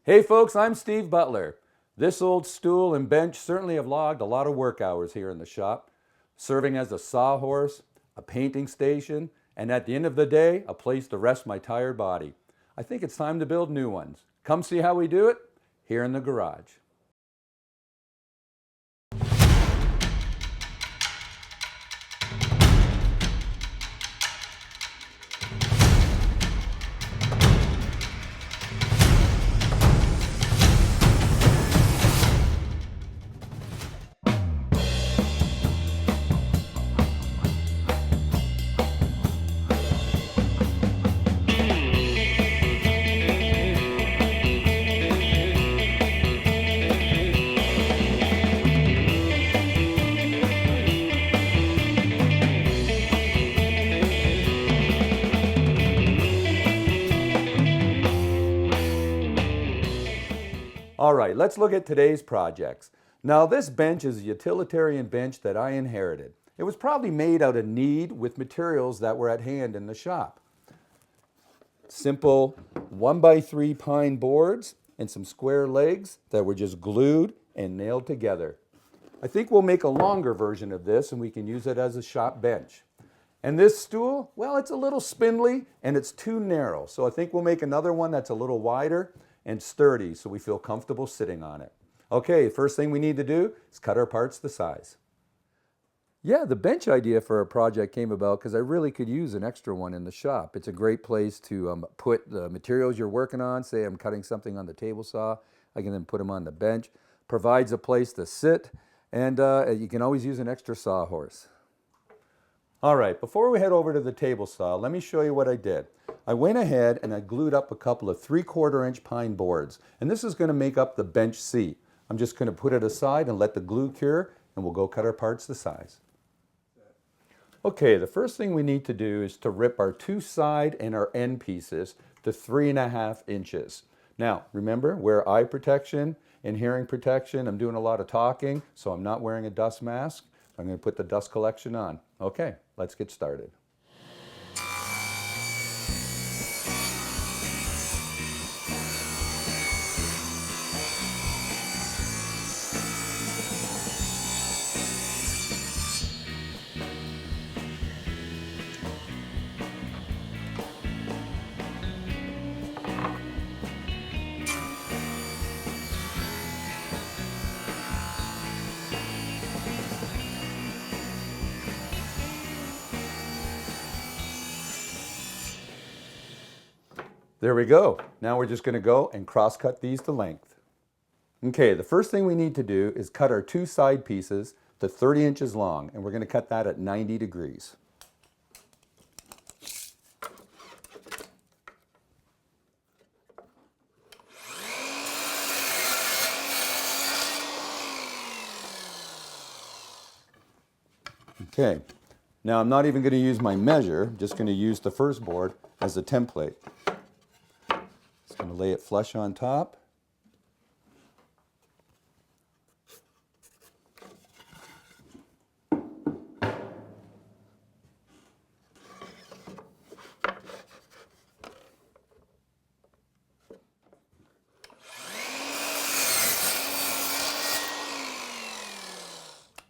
Hey folks, I'm Steve Butler. This old stool and bench certainly have logged a lot of work hours here in the shop, serving as a sawhorse, a painting station, and at the end of the day, a place to rest my tired body. I think it's time to build new ones. Come see how we do it here in the garage. All right, let's look at today's projects. Now this bench is a utilitarian bench that I inherited. It was probably made out of need with materials that were at hand in the shop. Simple 1x3 pine boards and some square legs that were just glued and nailed together. I think we'll make a longer version of this and we can use it as a shop bench. And this stool, well, it's a little spindly and it's too narrow. So I think we'll make another one that's a little wider and sturdy so we feel comfortable sitting on it. Okay, first thing we need to do is cut our parts to size. Yeah, the bench idea for a project came about because I really could use an extra one in the shop. It's a great place to put the materials you're working on. Say I'm cutting something on the table saw, I can then put them on the bench. Provides a place to sit, and you can always use an extra sawhorse. All right, before we head over to the table saw, let me show you what I did. I went ahead and I glued up a couple of 3/4 inch pine boards, and this is going to make up the bench seat. I'm just going to put it aside and let the glue cure, and we'll go cut our parts to size. Okay, the first thing we need to do is to rip our two side and our end pieces to 3.5 inches. Now, remember, wear eye protection and hearing protection. I'm doing a lot of talking, so I'm not wearing a dust mask. I'm going to put the dust collection on. Okay, let's get started. There we go. Now we're just going to go and cross cut these to length. Okay, the first thing we need to do is cut our two side pieces to 30 inches long, and we're going to cut that at 90 degrees. Okay, now I'm not even going to use my measure, I'm just going to use the first board as a template. Just going to lay it flush on top.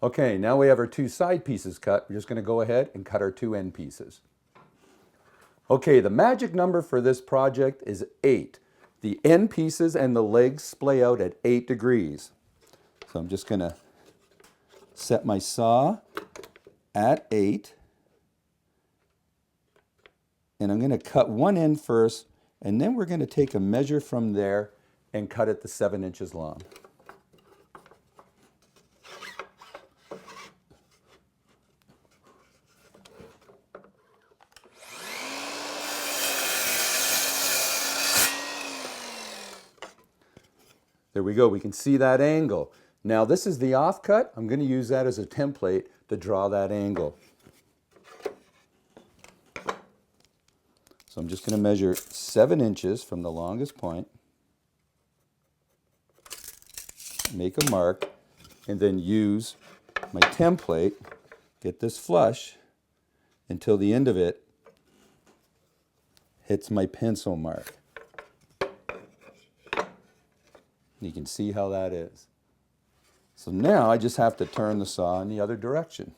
Okay, now we have our two side pieces cut. We're just going to go ahead and cut our two end pieces. Okay, the magic number for this project is 8. The end pieces and the legs splay out at 8 degrees. So I'm just going to set my saw at 8. And I'm going to cut one end first, and then we're going to take a measure from there and cut it to 7 inches long. There we go, we can see that angle. Now this is the offcut. I'm going to use that as a template to draw that angle. So I'm just going to measure 7 inches from the longest point, make a mark, and then use my template, get this flush until the end of it hits my pencil mark. You can see how that is. So now I just have to turn the saw in the other direction.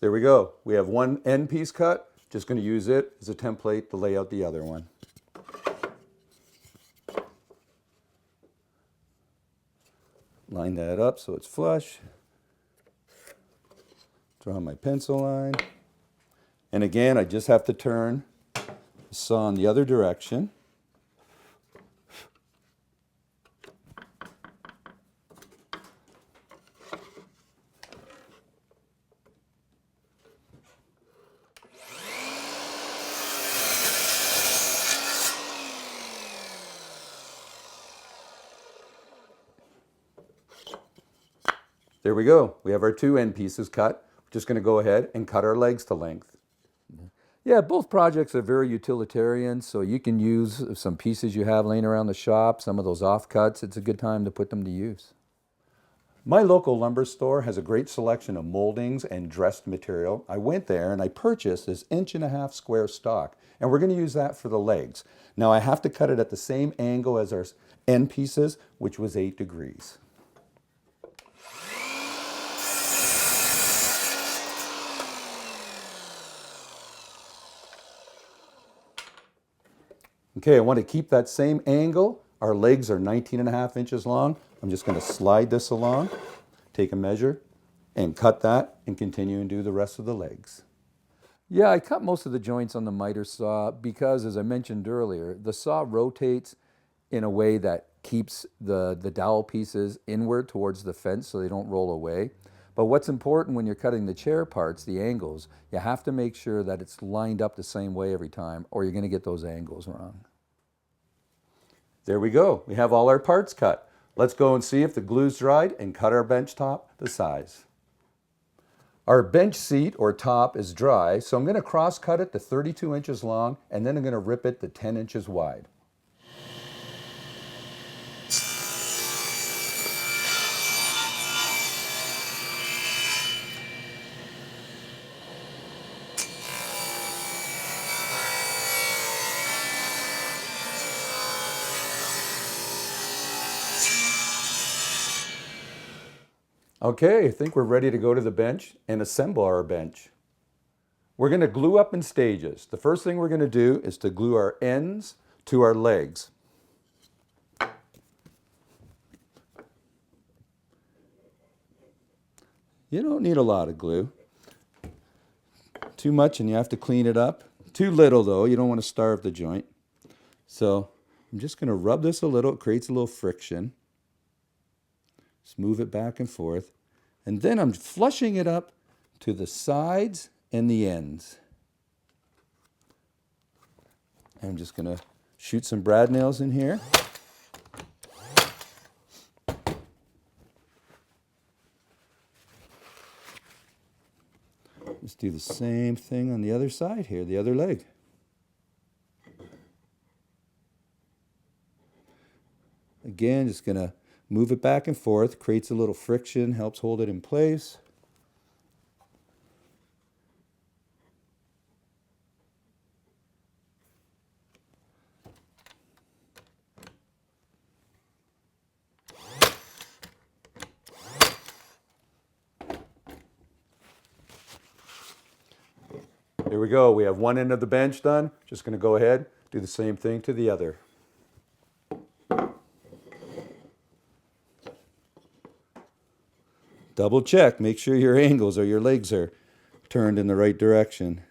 There we go. We have one end piece cut. Just going to use it as a template to lay out the other one. Line that up so it's flush. Draw my pencil line. And again, I just have to turn the saw in the other direction. There we go. We have our two end pieces cut. We're just going to go ahead and cut our legs to length. Yeah, both projects are very utilitarian, so you can use some pieces you have laying around the shop, some of those offcuts. It's a good time to put them to use. My local lumber store has a great selection of moldings and dressed material. I went there and I purchased this 1.5 inch square stock, and we're going to use that for the legs. Now I have to cut it at the same angle as our end pieces, which was 8 degrees. Okay, I want to keep that same angle. Our legs are 19.5 inches long. I'm just going to slide this along, take a measure, and cut that, and continue and do the rest of the legs. Yeah, I cut most of the joints on the miter saw because, as I mentioned earlier, the saw rotates in a way that keeps the dowel pieces inward towards the fence so they don't roll away. But what's important when you're cutting the chair parts, the angles, you have to make sure that it's lined up the same way every time, or you're going to get those angles wrong. There we go. We have all our parts cut. Let's go and see if the glue's dried and cut our bench top the size. Our bench seat or top is dry, so I'm going to cross cut it to 32 inches long, and then I'm going to rip it to 10 inches wide. Okay, I think we're ready to go to the bench and assemble our bench. We're going to glue up in stages. The first thing we're going to do is to glue our ends to our legs. You don't need a lot of glue. Too much and you have to clean it up. Too little though, you don't want to starve the joint. So I'm just going to rub this a little. It creates a little friction. Just move it back and forth. And then I'm flushing it up to the sides and the ends. I'm just going to shoot some brad nails in here. Let's do the same thing on the other side here, the other leg. Again, just going to move it back and forth, creates a little friction, helps hold it in place. There we go. We have one end of the bench done. Just going to go ahead, do the same thing to the other. Double check, make sure your angles or your legs are turned in the right direction.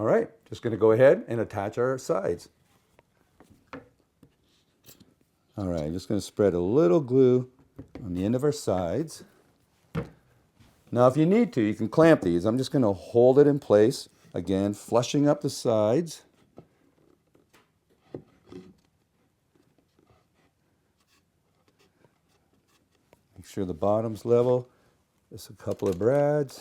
All right, just going to go ahead and attach our sides. All right, just going to spread a little glue on the end of our sides. Now, if you need to, you can clamp these. I'm just going to hold it in place. Again, flushing up the sides. Make sure the bottom's level. Just a couple of brads.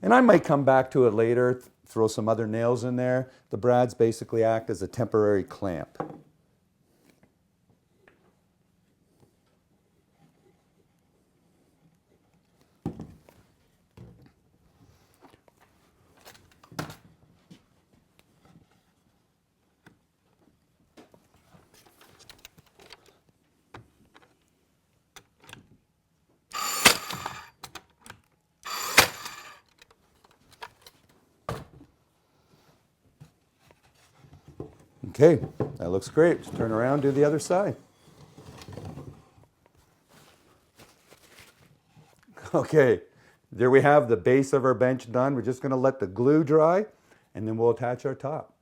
And I might come back to it later, throw some other nails in there. The brads basically act as a temporary clamp. Okay, that looks great. Just turn around, do the other side. Okay, there we have the base of our bench done. We're just going to let the glue dry, and then we'll attach our top.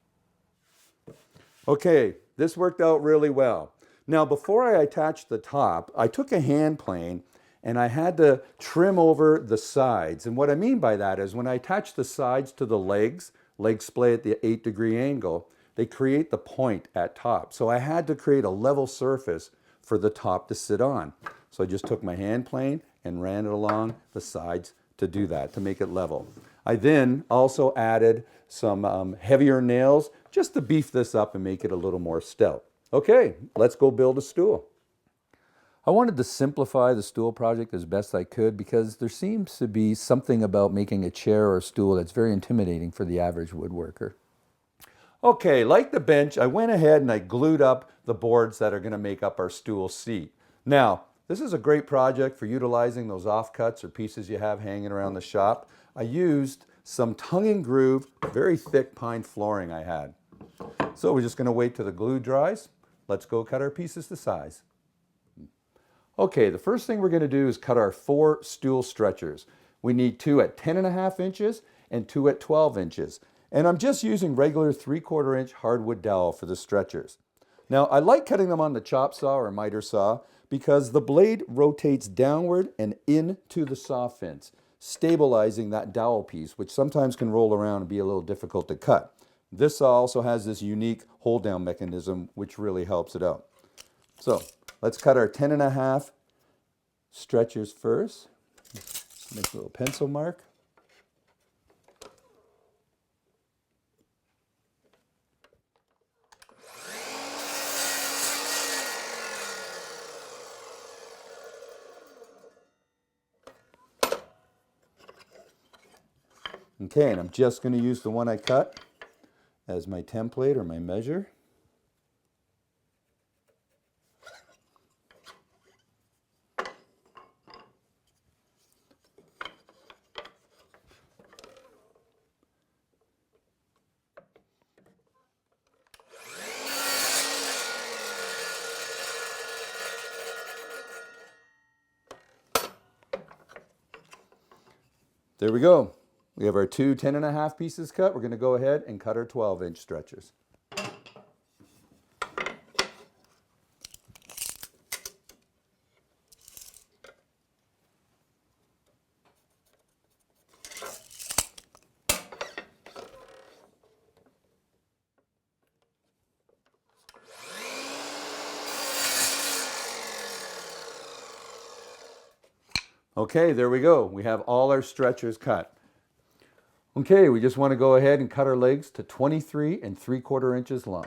Okay, this worked out really well. Now, before I attached the top, I took a hand plane and I had to trim over the sides. And what I mean by that is when I attach the sides to the legs splay at the 8-degree angle, they create the point at top. So I had to create a level surface for the top to sit on. So I just took my hand plane and ran it along the sides to do that, to make it level. I then also added some heavier nails just to beef this up and make it a little more stout. Okay, let's go build a stool. I wanted to simplify the stool project as best I could because there seems to be something about making a chair or a stool that's very intimidating for the average woodworker. Okay, like the bench, I went ahead and I glued up the boards that are going to make up our stool seat. Now, this is a great project for utilizing those offcuts or pieces you have hanging around the shop. I used some tongue and groove, very thick pine flooring I had. So we're just going to wait till the glue dries. Let's go cut our pieces to size. Okay, the first thing we're going to do is cut our 4 stool stretchers. We need 2 at 10.5 inches and 2 at 12 inches. And I'm just using regular 3/4 inch hardwood dowel for the stretchers. Now, I like cutting them on the chop saw or miter saw because the blade rotates downward and into the saw fence, stabilizing that dowel piece, which sometimes can roll around and be a little difficult to cut. This saw also has this unique hold down mechanism, which really helps it out. So let's cut our 10.5 stretchers first. Make a little pencil mark. Okay, and I'm just going to use the one I cut as my template or my measure. There we go. We have our 2 10.5 pieces cut. We're going to go ahead and cut our 12-inch stretchers. Okay, there we go. We have all our stretchers cut. Okay, we just want to go ahead and cut our legs to 23 3/4 inches long.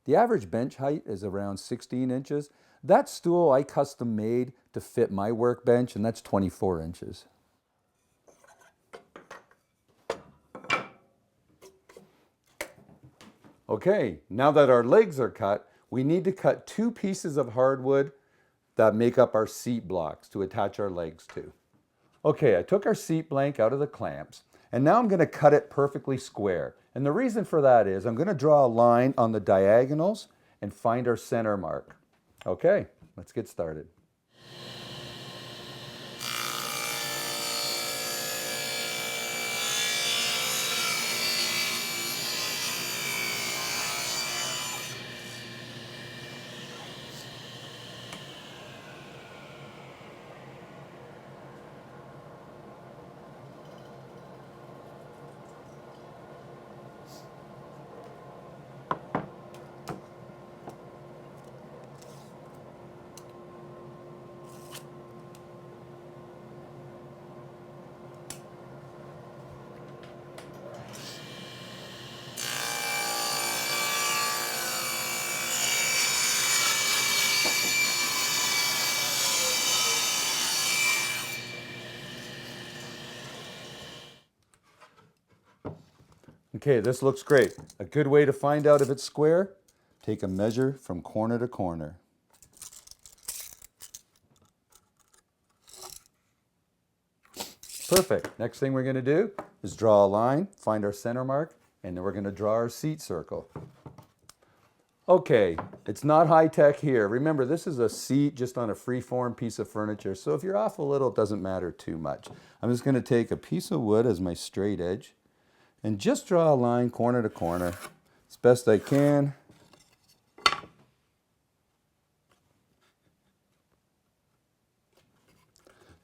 The average bench height is around 16 inches. That stool I custom made to fit my workbench, and that's 24 inches. Okay, now that our legs are cut, we need to cut 2 pieces of hardwood that make up our seat blocks to attach our legs to. Okay, I took our seat blank out of the clamps, And now I'm going to cut it perfectly square. And the reason for that is I'm going to draw a line on the diagonals and find our center mark. Okay, let's get started. Okay, this looks great. A good way to find out if it's square, take a measure from corner to corner. Perfect. Next thing we're going to do is draw a line, find our center mark, and then we're going to draw our seat circle. Okay, it's not high tech here. Remember, this is a seat just on a free-form piece of furniture, so if you're off a little, it doesn't matter too much. I'm just going to take a piece of wood as my straight edge and just draw a line corner to corner as best I can.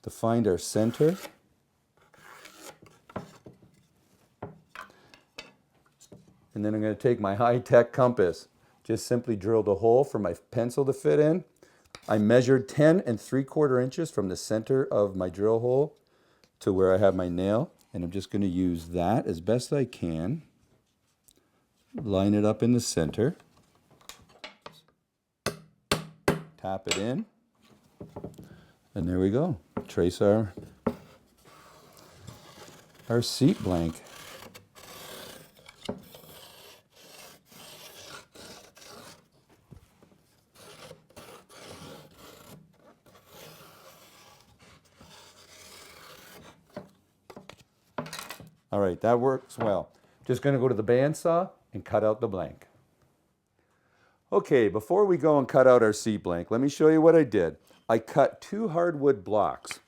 To find our center. And then I'm going to take my high-tech compass. Just simply drilled a hole for my pencil to fit in. I measured 10 3/4 inches from the center of my drill hole to where I have my nail. And I'm just going to use that as best I can. Line it up in the center. Tap it in. And there we go. Trace our seat blank. All right, that works well. Just going to go to the bandsaw and cut out the blank. Okay, before we go and cut out our seat blank, let me show you what I did. I cut 2 hardwood blocks,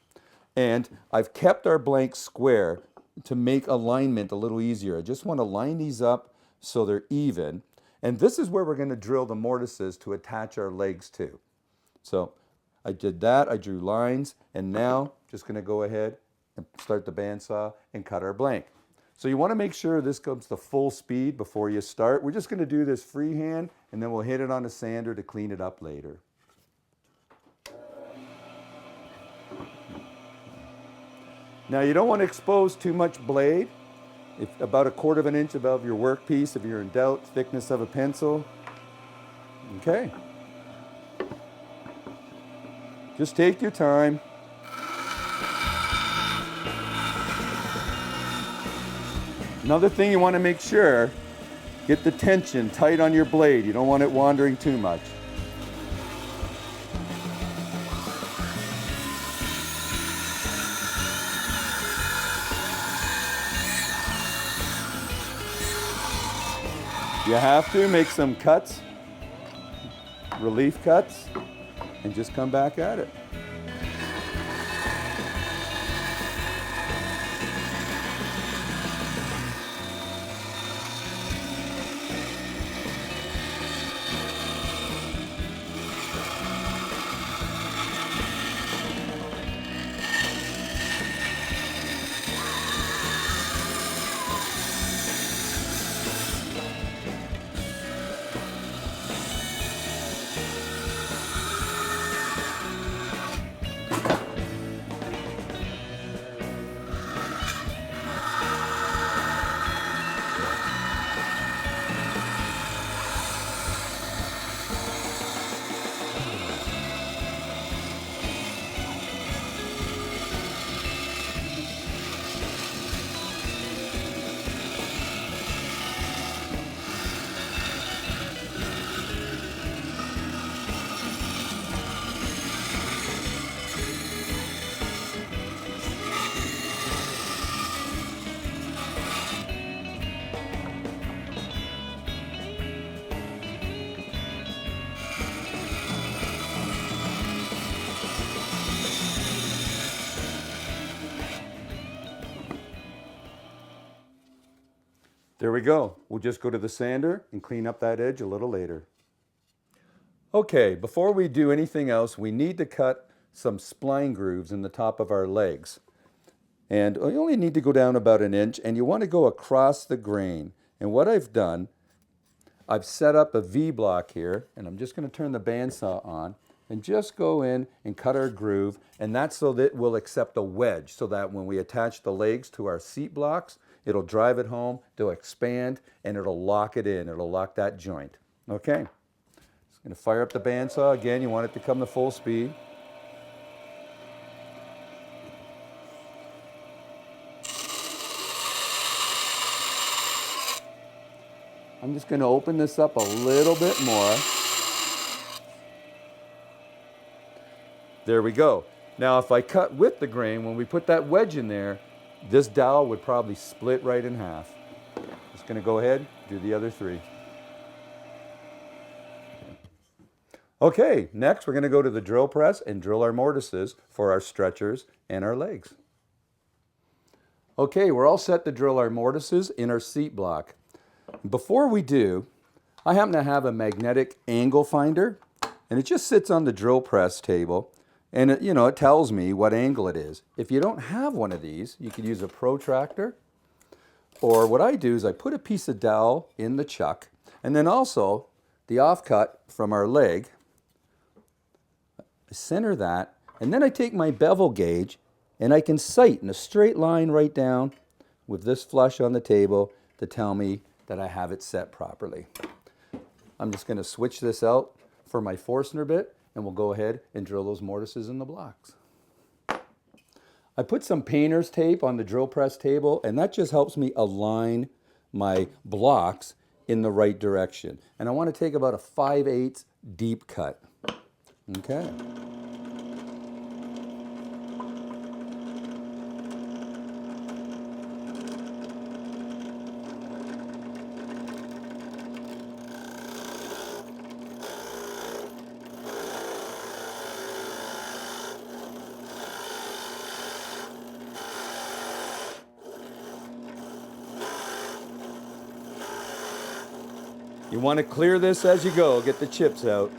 and I've kept our blank square to make alignment a little easier. I just want to line these up so they're even, and this is where we're going to drill the mortises to attach our legs to. So I did that, I drew lines, and now just going to go ahead and start the bandsaw and cut our blank. So you want to make sure this comes to full speed before you start. We're just going to do this freehand, and then we'll hit it on a sander to clean it up later. Now you don't want to expose too much blade. If about 1/4 inch above your workpiece, if you're in doubt, thickness of a pencil. Okay. Just take your time. Another thing you want to make sure, get the tension tight on your blade. You don't want it wandering too much. You have to make some cuts, relief cuts, and just come back at it. There we go. We'll just go to the sander and clean up that edge a little later. Okay, before we do anything else, we need to cut some spline grooves in the top of our legs. And you only need to go down about 1 inch, and you want to go across the grain. And what I've done, I've set up a V block here, and I'm just going to turn the bandsaw on and just go in and cut our groove, and that's so that it will accept a wedge, so that when we attach the legs to our seat blocks, it'll drive it home, it'll expand, and it'll lock it in. It'll lock that joint. Okay. Just going to fire up the bandsaw. Again, you want it to come to full speed. I'm just going to open this up a little bit more. There we go. Now if I cut with the grain, when we put that wedge in there, this dowel would probably split right in half. Just going to go ahead, do the other 3. Okay, next we're going to go to the drill press and drill our mortises for our stretchers and our legs. Okay, we're all set to drill our mortises in our seat block. Before we do, I happen to have a magnetic angle finder, and it just sits on the drill press table, and it tells me what angle it is. If you don't have one of these, you could use a protractor, or what I do is I put a piece of dowel in the chuck, and then also the offcut from our leg, I center that, and then I take my bevel gauge, and I can sight in a straight line right down with this flush on the table to tell me that I have it set properly. I'm just going to switch this out for my Forstner bit, and we'll go ahead and drill those mortises in the blocks. I put some painter's tape on the drill press table, and that just helps me align my blocks in the right direction. And I want to take about a 5/8 deep cut. Okay. You want to clear this as you go, get the chips out.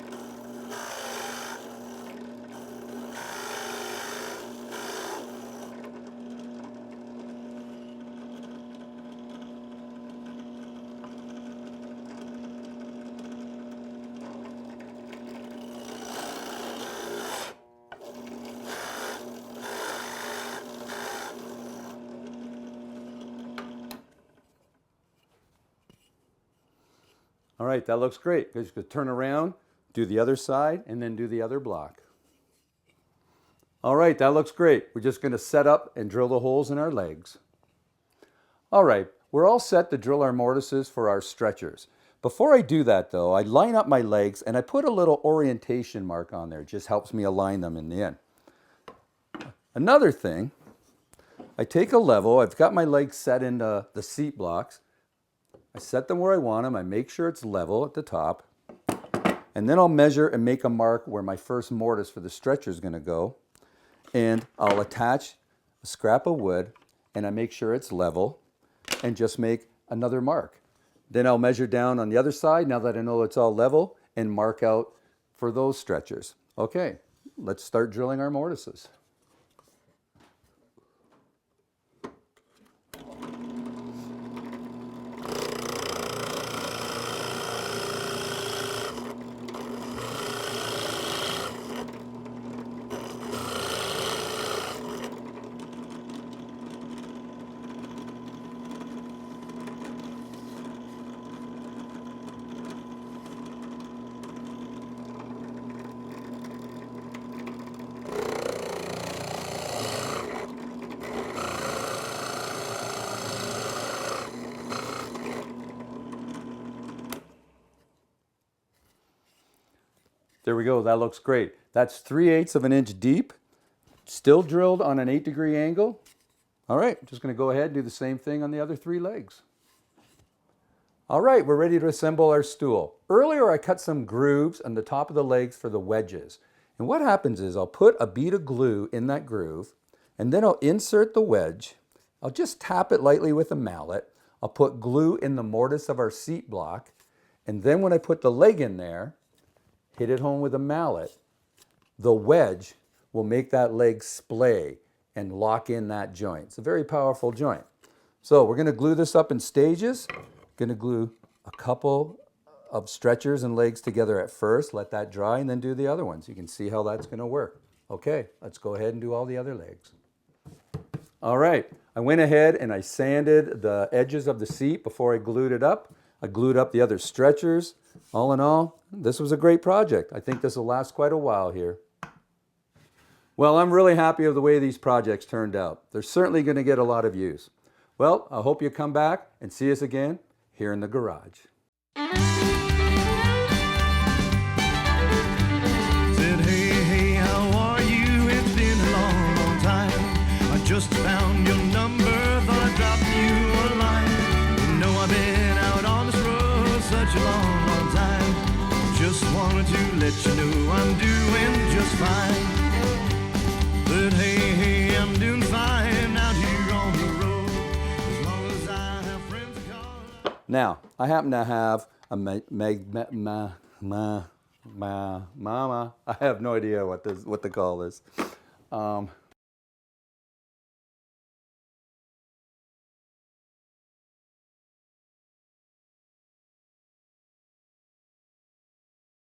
All right, that looks great. Just going to turn around, do the other side, and then do the other block. All right, that looks great. We're just going to set up and drill the holes in our legs. All right, we're all set to drill our mortises for our stretchers. Before I do that though, I line up my legs and I put a little orientation mark on there. It just helps me align them in the end. Another thing, I take a level, I've got my legs set into the seat blocks. I set them where I want them, I make sure it's level at the top, and then I'll measure and make a mark where my first mortise for the stretcher is going to go, and I'll attach a scrap of wood, and I make sure it's level, and just make another mark. Then I'll measure down on the other side, now that I know it's all level, and mark out for those stretchers. Okay, let's start drilling our mortises. There we go, that looks great. That's 3/8 of an inch deep, still drilled on an 8-degree angle. All right, just gonna go ahead and do the same thing on the other 3 legs. All right, we're ready to assemble our stool. Earlier I cut some grooves on the top of the legs for the wedges. And what happens is I'll put a bead of glue in that groove, and then I'll insert the wedge. I'll just tap it lightly with a mallet. I'll put glue in the mortise of our seat block, and then when I put the leg in there, hit it home with a mallet, the wedge will make that leg splay and lock in that joint. It's a very powerful joint. So we're going to glue this up in stages. Going to glue a couple of stretchers and legs together at first, let that dry, and then do the other ones. You can see how that's going to work. Okay, let's go ahead and do all the other legs. All right, I went ahead and I sanded the edges of the seat before I glued it up. I glued up the other stretchers. All in all, this was a great project. I think this will last quite a while here. Well, I'm really happy with the way these projects turned out. They're certainly going to get a lot of use. Well, I hope you come back and see us again here in the garage. Said, hey, how are you? It's been a long, long time. I just found your number, thought I'd drop you a line. You know I've been out on this road such a long, long time. Just wanted to let you know I'm doing just fine. But hey, I'm doing fine out here on the road. As long as I have friends to call. Now, I happen to have a mama. I have no idea what to call this.